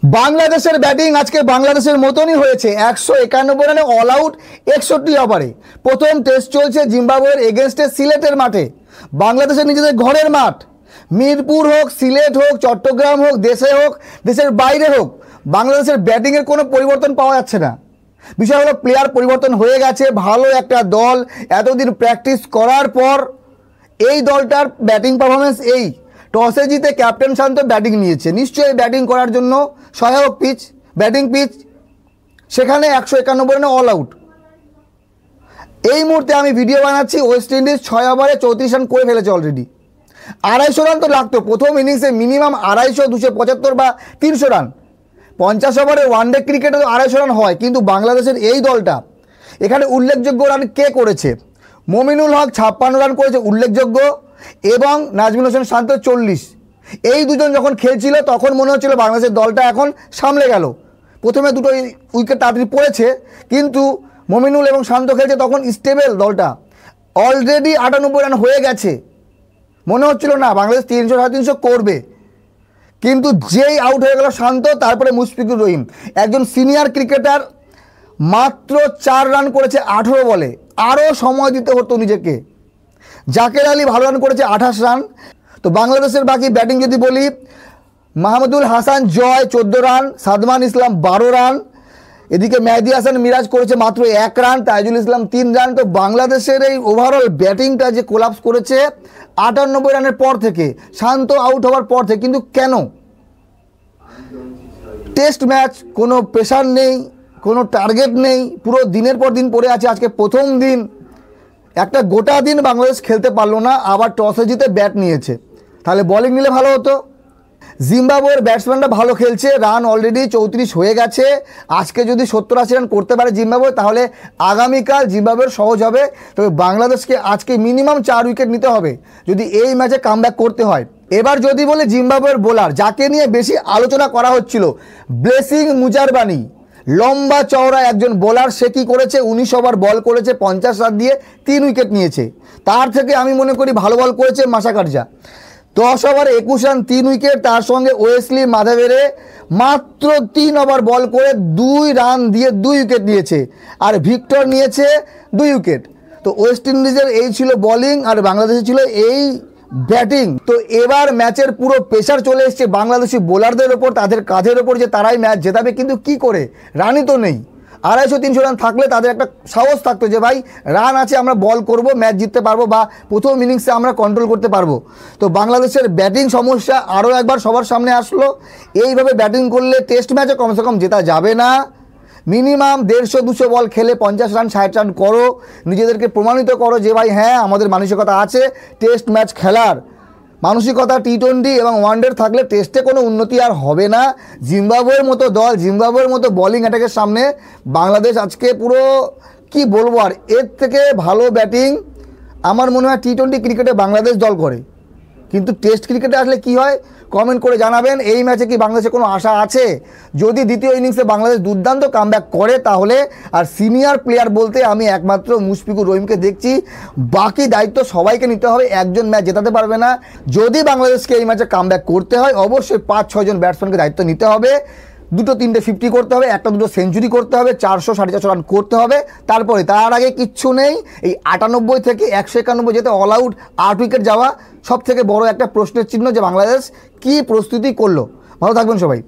বাংলাদেশের ব্যাটিং আজকে বাংলাদেশের মতনই হয়েছে। 191 রানে অল আউট 61 ওভারে। প্রথম টেস্ট চলছে জিম্বাবুয়ের এগেনস্টে সিলেটের মাঠে। বাংলাদেশের নিজেদের ঘরের মাঠ, মিরপুর হোক, সিলেট হোক, চট্টগ্রাম হোক, দেশে হোক, দেশের বাইরে হোক, বাংলাদেশের ব্যাটিংয়ের কোনো পরিবর্তন পাওয়া যাচ্ছে না। বিষয় হলো প্লেয়ার পরিবর্তন হয়ে গেছে। ভালো একটা দল এতদিন প্র্যাকটিস করার পর এই দলটার ব্যাটিং পারফরমেন্স এই টসে জিতে ক্যাপ্টেন শান্ত ব্যাটিং নিয়েছে। নিশ্চয়ই ব্যাটিং করার জন্য সহায়ক পিচ, ব্যাটিং পিচ, সেখানে 191 রানে অল আউট। এই মুহূর্তে আমি ভিডিও বানাচ্ছি, ওয়েস্ট ইন্ডিজ 6 ওভারে 34 রান করে ফেলেছে অলরেডি। 250 রান তো লাগতো প্রথম ইনিংসে, মিনিমাম 250, 275 বা 300 রান। 50 ওভারে ওয়ানডে ক্রিকেটে তো 250 রান হয়, কিন্তু বাংলাদেশের এই দলটা এখানে উল্লেখযোগ্য রান কে করেছে? মমিনুল হক 56 রান করেছে উল্লেখযোগ্য, এবং নাজমুল হোসেন শান্ত 40। এই দুজন যখন খেলছিল তখন মনে হচ্ছিল বাংলাদেশের দলটা এখন সামলে গেল। প্রথমে দুটো উইকেট তাড়াতাড়ি পড়েছে, কিন্তু মমিনুল এবং শান্ত খেলছে তখন স্টেবল দলটা। অলরেডি 98 রান হয়ে গেছে, মনে হচ্ছিল না বাংলাদেশ 300 350 করবে। কিন্তু যেই আউট হয়ে গেল শান্ত, তারপরে মুশফিকুর রহিম, একজন সিনিয়র ক্রিকেটার, মাত্র 4 রান করেছে 18 বলে। আরও সময় দিতে হতো নিজেকে। জাকের আলী ভালো রান করেছে 28 রান। তো বাংলাদেশের বাকি ব্যাটিং যদি বলি, মাহমুদুল হাসান জয় 14 রান, সাদমান ইসলাম 12 রান, এদিকে মেহেদি হাসান মিরাজ করেছে মাত্র 1 রান, তাইজুল ইসলাম 3 রান। তো বাংলাদেশের এই ওভারঅল ব্যাটিংটা যে কোলাপস করেছে 98 রানের পর থেকে, শান্ত আউট হওয়ার পর থেকে। কিন্তু কেন? টেস্ট ম্যাচ, কোনো প্রেশার নেই, কোনো টার্গেট নেই, পুরো দিনের পর দিন পড়ে আছে। আজকে প্রথম দিন, একটা গোটা দিন বাংলাদেশ খেলতে পারলো না, আবার টসে জিতে ব্যাট নিয়েছে। তাহলে বোলিং নিলে ভালো হতো। জিম্বাবুয়ের ব্যাটসম্যানরা ভালো খেলছে, রান অলরেডি 34 হয়ে গেছে। আজকে যদি 70-80 রান করতে পারে জিম্বাবুয়ে, তাহলে আগামীকাল জিম্বাবুয়ের সহজ হবে। তবে বাংলাদেশকে আজকে মিনিমাম 4 উইকেট নিতে হবে যদি এই ম্যাচে কামব্যাক করতে হয়। এবার যদি বলে জিম্বাবুয়ের বোলার, যাকে নিয়ে বেশি আলোচনা করা হচ্ছিল, ব্লেসিং মুজারবানি, লম্বা চওড়া একজন বোলার। সে কী করেছে? 19 ওভার বল করেছে, 50 রান দিয়ে 3 উইকেট নিয়েছে। তার থেকে আমি মনে করি ভালো বল করেছে মাসাকারজা, 10 ওভারে 21 রান 3 উইকেট। তার সঙ্গে ওয়েসলি মাধাবেরে মাত্র 3 ওভার বল করে 2 রান দিয়ে 2 উইকেট নিয়েছে, আর ভিক্টর নিয়েছে 2 উইকেট। তো ওয়েস্ট ইন্ডিজের এই ছিল বোলিং, আর বাংলাদেশের ছিল এই ব্যাটিং। তো এবার ম্যাচের পুরো প্রেশার চলে এসছে বাংলাদেশি বোলারদের ওপর, তাদের কাঁধের ওপর, যে তারাই ম্যাচ জেতাবে। কিন্তু কি করে? রানই তো নেই। 250-300 রান থাকলে তাদের একটা সাহস থাকতো যে ভাই রান আছে, আমরা বল করব, ম্যাচ জিততে পারবো, বা প্রথম ইনিংসে আমরা কন্ট্রোল করতে পারবো। তো বাংলাদেশের ব্যাটিং সমস্যা আরও একবার সবার সামনে আসলো। এইভাবে ব্যাটিং করলে টেস্ট ম্যাচে কমসে কম জেতা যাবে না। মিনিমাম 150-200 বল খেলে 50 রান 60 রান করো, নিজেদেরকে প্রমাণিত করো যে ভাই হ্যাঁ আমাদের মানসিকতা আছে টেস্ট ম্যাচ খেলার। মানসিকতা টি-20 এবং ওয়ানডের থাকলে টেস্টে কোনো উন্নতি আর হবে না। জিম্বাবুয়ের মতো দল, জিম্বাবুয়ের মতো বোলিং অ্যাটাকের সামনে বাংলাদেশ আজকে পুরো কি বলবো, আর এর থেকে ভালো ব্যাটিং আমার মনে হয় টি-20 ক্রিকেটে বাংলাদেশ দল করে। কিন্তু টেস্ট ক্রিকেটে আসলে কি হয় কমেন্ট করে জানাবেন। এই ম্যাচে কি বাংলাদেশে কোনো আশা আছে? যদি দ্বিতীয় ইনিংসে বাংলাদেশ দুর্দান্ত কামব্যাক করে তাহলে। আর সিনিয়র প্লেয়ার বলতে আমি একমাত্র মুশফিকুর রহিমকে দেখছি, বাকি দায়িত্ব সবাইকে নিতে হবে। একজন ম্যাচ জেতাতে পারবে না। যদি বাংলাদেশকে এই ম্যাচে কামব্যাক করতে হয়, অবশ্যই 5-6 জন ব্যাটসম্যানকে দায়িত্ব নিতে হবে। 2-3টে 50 করতে হবে, 1-2 সেঞ্চুরি করতে হবে, 400-450 রান করতে হবে। তারপরে তার আগে কিচ্ছু নেই। এই 98 থেকে 191 যেতে অল আউট 8 উইকেট যাওয়া সব থেকে বড় একটা প্রশ্নের চিহ্ন, যে বাংলাদেশ কি প্রস্তুতি করলো। ভালো থাকবেন সবাই।